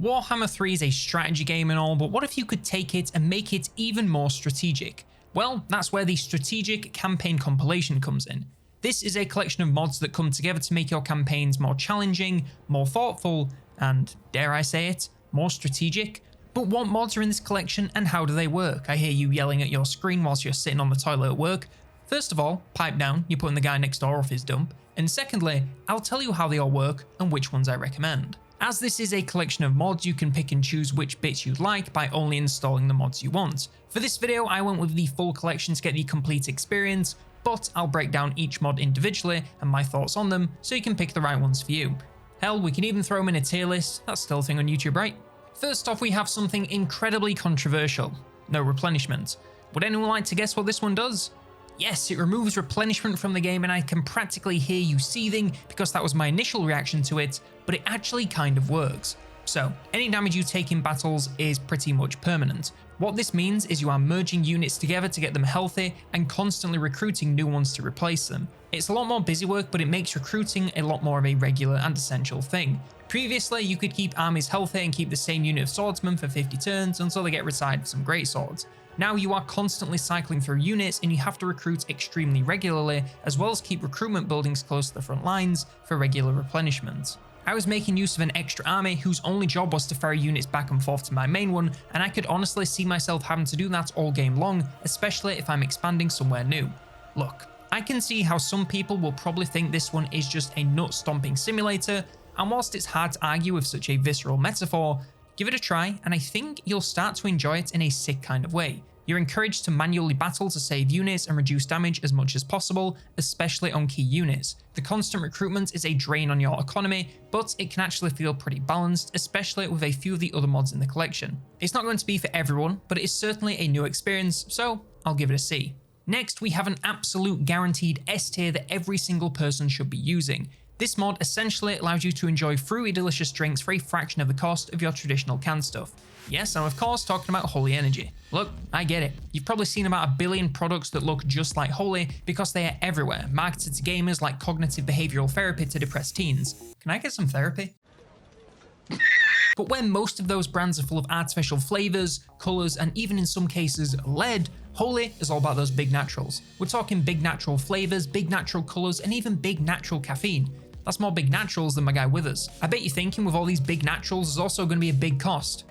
Warhammer 3 is a strategy game and all, but what if you could take it and make it even more strategic? Well, that's where the Strategic Campaign Compilation comes in. This is a collection of mods that come together to make your campaigns more challenging, more thoughtful, and, dare I say it, more strategic. But what mods are in this collection and how do they work? I hear you yelling at your screen whilst you're sitting on the toilet at work. First of all, pipe down, you're putting the guy next door off his dump. And secondly, I'll tell you how they all work and which ones I recommend. As this is a collection of mods, you can pick and choose which bits you'd like by only installing the mods you want. For this video, I went with the full collection to get the complete experience, but I'll break down each mod individually and my thoughts on them so you can pick the right ones for you. Hell, we can even throw them in a tier list, that's still a thing on YouTube, right? First off, we have something incredibly controversial. No replenishment. Would anyone like to guess what this one does? Yes, it removes replenishment from the game, and I can practically hear you seething because that was my initial reaction to it, but it actually kind of works. So, any damage you take in battles is pretty much permanent. What this means is you are merging units together to get them healthy and constantly recruiting new ones to replace them. It's a lot more busy work, but it makes recruiting a lot more of a regular and essential thing. Previously, you could keep armies healthy and keep the same unit of swordsmen for 50 turns until they get retired for some great swords. Now you are constantly cycling through units and you have to recruit extremely regularly, as well as keep recruitment buildings close to the front lines for regular replenishment. I was making use of an extra army whose only job was to ferry units back and forth to my main one, and I could honestly see myself having to do that all game long, especially if I'm expanding somewhere new. Look, I can see how some people will probably think this one is just a nut-stomping simulator, and whilst it's hard to argue with such a visceral metaphor, give it a try and I think you'll start to enjoy it in a sick kind of way. You're encouraged to manually battle to save units and reduce damage as much as possible, especially on key units. The constant recruitment is a drain on your economy, but it can actually feel pretty balanced, especially with a few of the other mods in the collection. It's not going to be for everyone, but it is certainly a new experience, so I'll give it a C. Next, we have an absolute guaranteed S tier that every single person should be using. This mod essentially allows you to enjoy fruity delicious drinks for a fraction of the cost of your traditional canned stuff. Yes, I'm of course talking about Holy Energy. Look, I get it. You've probably seen about 1 billion products that look just like Holy because they are everywhere, marketed to gamers like cognitive behavioral therapy to depressed teens. Can I get some therapy? But where most of those brands are full of artificial flavors, colors, and even in some cases lead, Holy is all about those big naturals. We're talking big natural flavors, big natural colors, and even big natural caffeine. That's more big naturals than my guy Withers. I bet you're thinking with all these big naturals there's also going to be a big cost.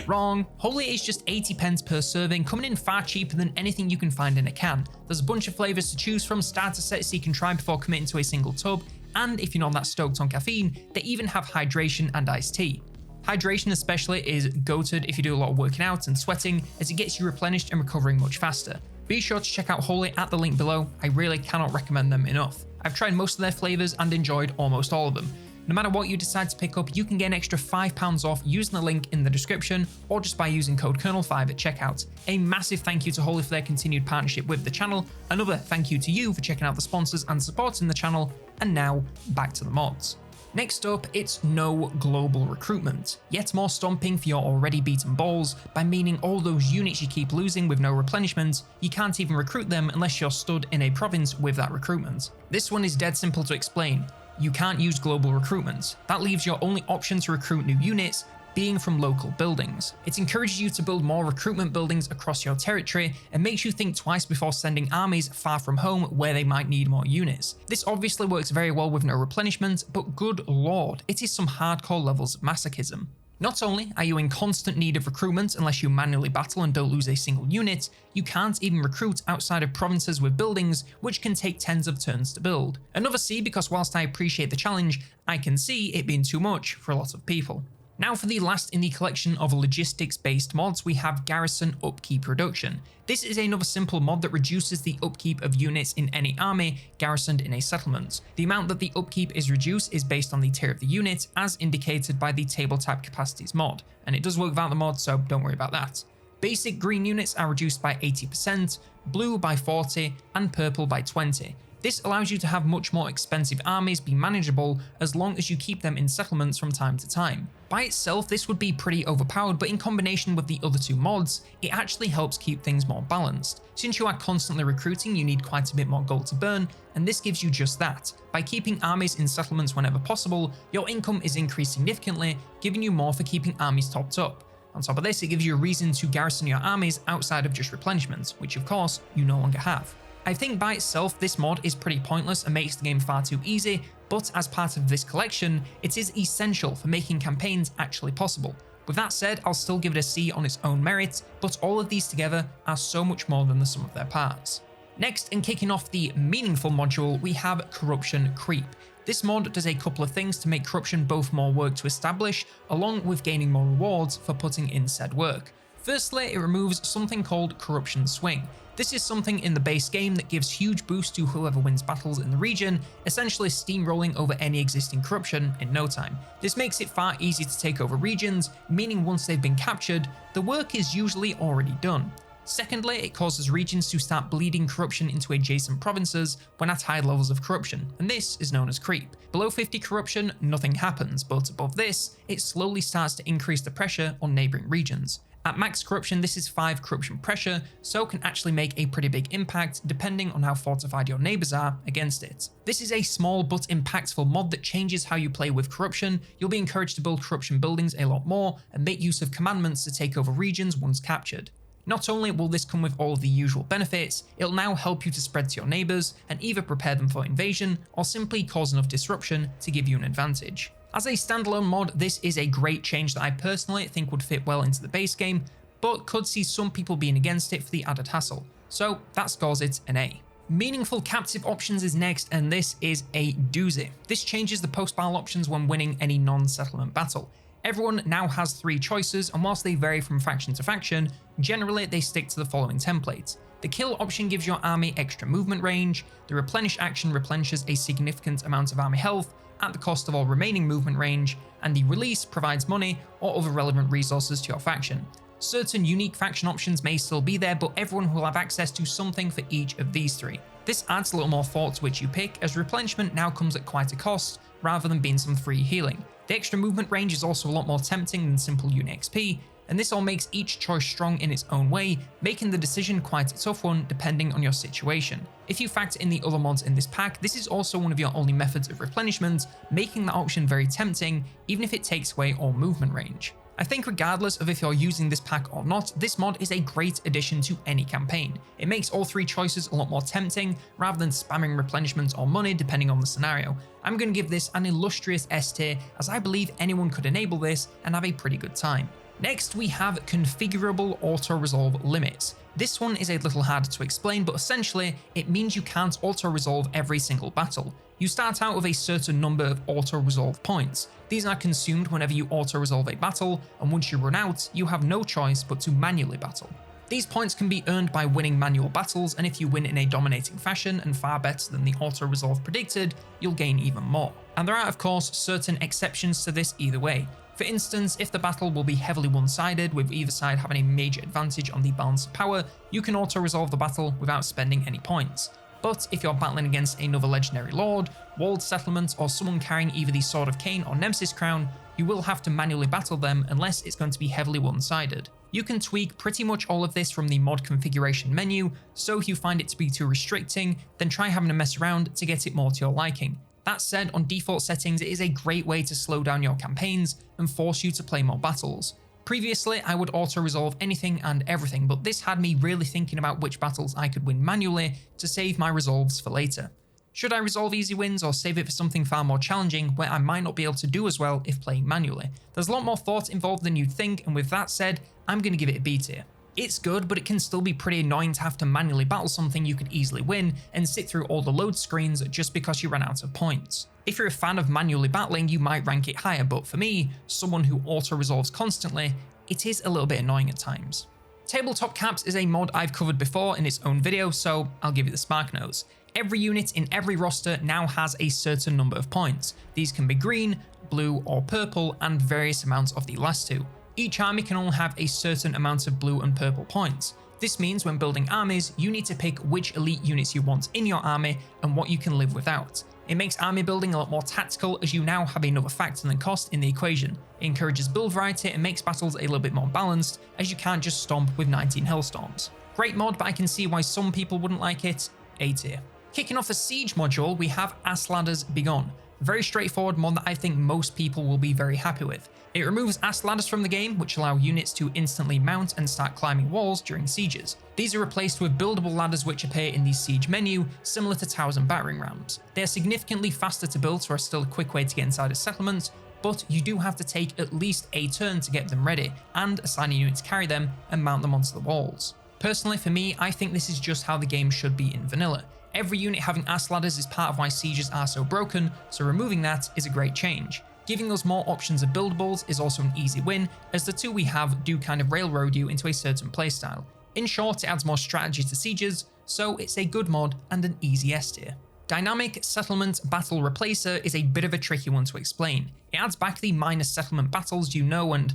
Wrong. Holy is just 80 pence per serving, coming in far cheaper than anything you can find in a can. There's a bunch of flavors to choose from, starter sets you can try before committing to a single tub, and if you're not that stoked on caffeine, they even have hydration and iced tea. Hydration especially is goated if you do a lot of working out and sweating, as it gets you replenished and recovering much faster. Be sure to check out Holy at the link below, I really cannot recommend them enough. I've tried most of their flavors and enjoyed almost all of them. No matter what you decide to pick up, you can get an extra £5 off using the link in the description or just by using code Kernel5 at checkout. A massive thank you to Holy for their continued partnership with the channel, another thank you to you for checking out the sponsors and supporting the channel, and now back to the mods. Next up, it's no global recruitment. Yet more stomping for your already beaten balls by meaning all those units you keep losing with no replenishment, you can't even recruit them unless you're stood in a province with that recruitment. This one is dead simple to explain. You can't use global recruitment. That leaves your only option to recruit new units being from local buildings. It encourages you to build more recruitment buildings across your territory and makes you think twice before sending armies far from home where they might need more units. This obviously works very well with no replenishment, but good lord, it is some hardcore levels of masochism. Not only are you in constant need of recruitment unless you manually battle and don't lose a single unit, you can't even recruit outside of provinces with buildings which can take tens of turns to build. Another C because whilst I appreciate the challenge, I can see it being too much for a lot of people. Now for the last in the collection of logistics-based mods, we have Garison Upkeep Reduction. This is another simple mod that reduces the upkeep of units in any army garrisoned in a settlement. The amount that the upkeep is reduced is based on the tier of the unit, as indicated by the Tabletop Capacities mod, and it does work without the mod, so don't worry about that. Basic green units are reduced by 80%, blue by 40%, and purple by 20%. This allows you to have much more expensive armies be manageable as long as you keep them in settlements from time to time. By itself, this would be pretty overpowered, but in combination with the other two mods, it actually helps keep things more balanced. Since you are constantly recruiting, you need quite a bit more gold to burn, and this gives you just that. By keeping armies in settlements whenever possible, your income is increased significantly, giving you more for keeping armies topped up. On top of this, it gives you a reason to garrison your armies outside of just replenishment, which of course you no longer have. I think by itself this mod is pretty pointless and makes the game far too easy, but as part of this collection, it is essential for making campaigns actually possible. With that said, I'll still give it a C on its own merit, but all of these together are so much more than the sum of their parts. Next, and kicking off the meaningful module, we have Corruption Creep. This mod does a couple of things to make corruption both more work to establish, along with gaining more rewards for putting in said work. Firstly, it removes something called Corruption Swing. This is something in the base game that gives huge boost to whoever wins battles in the region, essentially steamrolling over any existing corruption in no time. This makes it far easier to take over regions, meaning once they've been captured, the work is usually already done. Secondly, it causes regions to start bleeding corruption into adjacent provinces when at high levels of corruption, and this is known as creep. Below 50 corruption, nothing happens, but above this, it slowly starts to increase the pressure on neighbouring regions. At max corruption, this is 5 corruption pressure, so can actually make a pretty big impact depending on how fortified your neighbours are against it. This is a small but impactful mod that changes how you play with corruption. You'll be encouraged to build corruption buildings a lot more and make use of commandments to take over regions once captured. Not only will this come with all of the usual benefits, it'll now help you to spread to your neighbours and either prepare them for invasion or simply cause enough disruption to give you an advantage. As a standalone mod, this is a great change that I personally think would fit well into the base game, but could see some people being against it for the added hassle, so that scores it an A. Meaningful captive options is next, and this is a doozy. This changes the post-battle options when winning any non-settlement battle. Everyone now has 3 choices, and whilst they vary from faction to faction, generally they stick to the following templates. The kill option gives your army extra movement range, the replenish action replenishes a significant amount of army health at the cost of all remaining movement range, and the release provides money or other relevant resources to your faction. Certain unique faction options may still be there, but everyone will have access to something for each of these 3. This adds a little more thought to which you pick, as replenishment now comes at quite a cost, rather than being some free healing. The extra movement range is also a lot more tempting than simple unit XP, and this all makes each choice strong in its own way, making the decision quite a tough one depending on your situation. If you factor in the other mods in this pack, this is also one of your only methods of replenishment, making that option very tempting, even if it takes away all movement range. I think regardless of if you're using this pack or not, this mod is a great addition to any campaign. It makes all 3 choices a lot more tempting, rather than spamming replenishment or money depending on the scenario. I'm going to give this an illustrious S tier, as I believe anyone could enable this and have a pretty good time. Next, we have Configurable Autoresolve Limits. This one is a little harder to explain, but essentially, it means you can't auto-resolve every single battle. You start out with a certain number of auto-resolve points. These are consumed whenever you auto-resolve a battle, and once you run out, you have no choice but to manually battle. These points can be earned by winning manual battles, and if you win in a dominating fashion and far better than the auto-resolve predicted, you'll gain even more. And there are of course certain exceptions to this either way. For instance, if the battle will be heavily one-sided, with either side having a major advantage on the balance of power, you can auto-resolve the battle without spending any points. But if you're battling against another legendary lord, walled settlement, or someone carrying either the Sword of Cain or Nemesis Crown, you will have to manually battle them unless it's going to be heavily one-sided. You can tweak pretty much all of this from the mod configuration menu, so if you find it to be too restricting, then try having a mess around to get it more to your liking. That said, on default settings, it is a great way to slow down your campaigns and force you to play more battles. Previously, I would auto-resolve anything and everything, but this had me really thinking about which battles I could win manually to save my resolves for later. Should I resolve easy wins or save it for something far more challenging where I might not be able to do as well if playing manually? There's a lot more thought involved than you'd think, and with that said, I'm going to give it a B tier. It's good, but it can still be pretty annoying to have to manually battle something you could easily win and sit through all the load screens just because you ran out of points. If you're a fan of manually battling, you might rank it higher, but for me, someone who auto-resolves constantly, it is a little bit annoying at times. Tabletop Caps is a mod I've covered before in its own video, so I'll give you the spark notes. Every unit in every roster now has a certain number of points. These can be green, blue, or purple, and various amounts of the last two. Each army can only have a certain amount of blue and purple points. This means when building armies, you need to pick which elite units you want in your army and what you can live without. It makes army building a lot more tactical as you now have another factor than cost in the equation. It encourages build variety and makes battles a little bit more balanced, as you can't just stomp with 19 Hellstorms. Great mod, but I can see why some people wouldn't like it. A tier. Kicking off the Siege module, we have Assladders Begone. A very straightforward mod that I think most people will be very happy with. It removes Assladders from the game, which allow units to instantly mount and start climbing walls during sieges. These are replaced with buildable ladders which appear in the siege menu, similar to towers and battering rams. They are significantly faster to build, so are still a quick way to get inside a settlement, but you do have to take at least a turn to get them ready, and assign a unit to carry them and mount them onto the walls. Personally, for me, I think this is just how the game should be in vanilla. Every unit having Assladders is part of why sieges are so broken, so removing that is a great change. Giving us more options of buildables is also an easy win, as the two we have do kind of railroad you into a certain playstyle. In short, it adds more strategy to sieges, so it's a good mod and an easy S tier. Dynamic Settlement Battle Replacer is a bit of a tricky one to explain. It adds back the minor settlement battles you know and,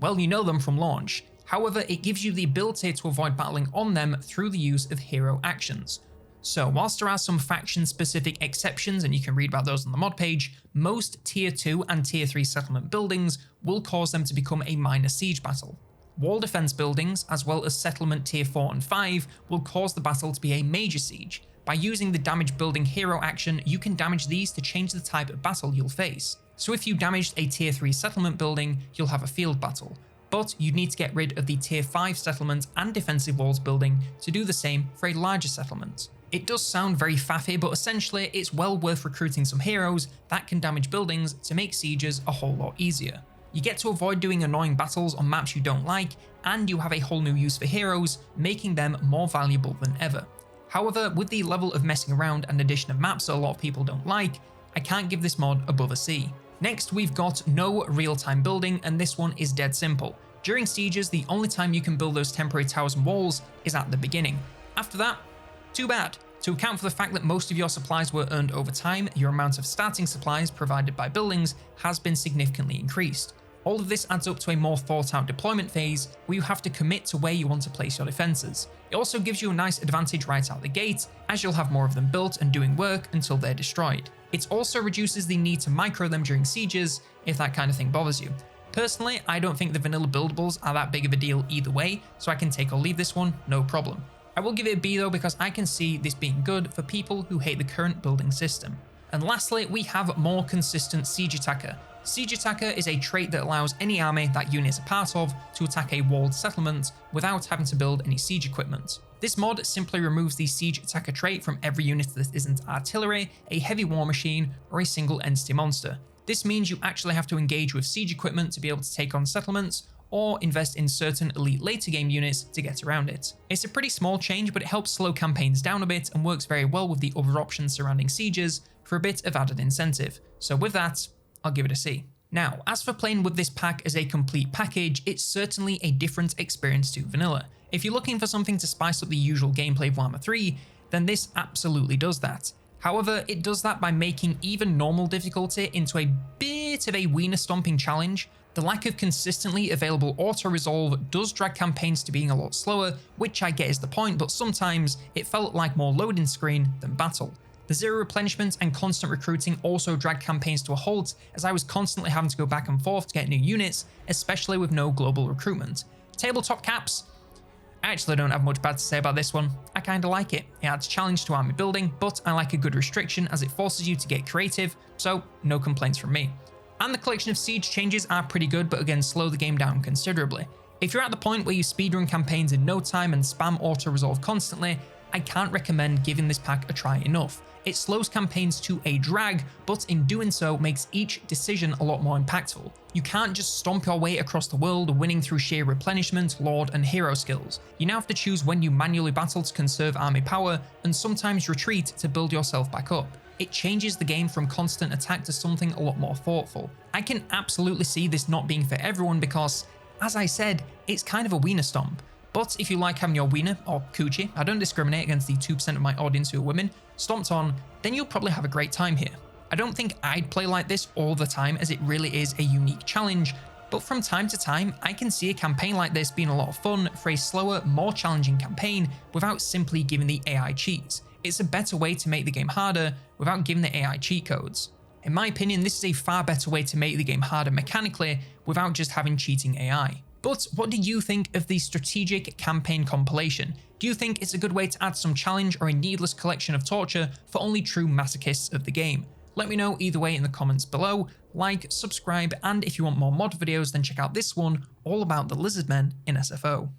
well, you know them from launch. However, it gives you the ability to avoid battling on them through the use of hero actions. So whilst there are some faction specific exceptions, and you can read about those on the mod page, most tier 2 and tier 3 settlement buildings will cause them to become a minor siege battle. Wall defense buildings, as well as settlement tier 4 and 5, will cause the battle to be a major siege. By using the damage building hero action, you can damage these to change the type of battle you'll face. So if you damaged a tier 3 settlement building, you'll have a field battle. But you'd need to get rid of the tier 5 settlement and defensive walls building to do the same for a larger settlement. It does sound very faffy, but essentially it's well worth recruiting some heroes that can damage buildings to make sieges a whole lot easier. You get to avoid doing annoying battles on maps you don't like, and you have a whole new use for heroes, making them more valuable than ever. However, with the level of messing around and addition of maps that a lot of people don't like, I can't give this mod above a C. Next, we've got no real-time building, and this one is dead simple. During sieges, the only time you can build those temporary towers and walls is at the beginning. After that, too bad. To account for the fact that most of your supplies were earned over time, your amount of starting supplies provided by buildings has been significantly increased. All of this adds up to a more thought out deployment phase where you have to commit to where you want to place your defenses. It also gives you a nice advantage right out the gate, as you'll have more of them built and doing work until they're destroyed. It also reduces the need to micro them during sieges, if that kind of thing bothers you. Personally, I don't think the vanilla buildables are that big of a deal either way, so I can take or leave this one, no problem. I will give it a B though, because I can see this being good for people who hate the current building system. And lastly, we have more consistent Siege Attacker. Siege Attacker is a trait that allows any army that unit is a part of to attack a walled settlement without having to build any siege equipment. This mod simply removes the Siege Attacker trait from every unit that isn't artillery, a heavy war machine, or a single entity monster. This means you actually have to engage with siege equipment to be able to take on settlements, or invest in certain elite later game units to get around it. It's a pretty small change, but it helps slow campaigns down a bit and works very well with the other options surrounding sieges for a bit of added incentive. So with that, I'll give it a C. Now, as for playing with this pack as a complete package, it's certainly a different experience to vanilla. If you're looking for something to spice up the usual gameplay of Warhammer 3, then this absolutely does that. However, it does that by making even normal difficulty into a bit of a wiener stomping challenge. The lack of consistently available Autoresolve does drag campaigns to being a lot slower, which I get is the point, but sometimes it felt like more loading screen than battle. The zero replenishment and constant recruiting also dragged campaigns to a halt, as I was constantly having to go back and forth to get new units, especially with no global recruitment. Tabletop Caps, I actually don't have much bad to say about this one. I kinda like it. It adds challenge to army building, but I like a good restriction as it forces you to get creative, so no complaints from me. And the collection of siege changes are pretty good, but again slow the game down considerably. If you're at the point where you speedrun campaigns in no time and spam auto-resolve constantly, I can't recommend giving this pack a try enough. It slows campaigns to a drag, but in doing so makes each decision a lot more impactful. You can't just stomp your way across the world winning through sheer replenishment, lord and hero skills. You now have to choose when you manually battle to conserve army power, and sometimes retreat to build yourself back up. It changes the game from constant attack to something a lot more thoughtful. I can absolutely see this not being for everyone because, as I said, it's kind of a wiener stomp. But if you like having your wiener, or coochie, I don't discriminate against the 2% of my audience who are women, stomped on, then you'll probably have a great time here. I don't think I'd play like this all the time as it really is a unique challenge, But from time to time, I can see a campaign like this being a lot of fun for a slower, more challenging campaign without simply giving the AI cheats. It's a better way to make the game harder without giving the AI cheat codes. In my opinion, this is a far better way to make the game harder mechanically without just having cheating AI. But what do you think of the Strategic Campaign Compilation? Do you think it's a good way to add some challenge or a needless collection of torture for only true masochists of the game? Let me know either way in the comments below. Like, subscribe, and if you want more mod videos, then check out this one all about the Lizardmen in SFO.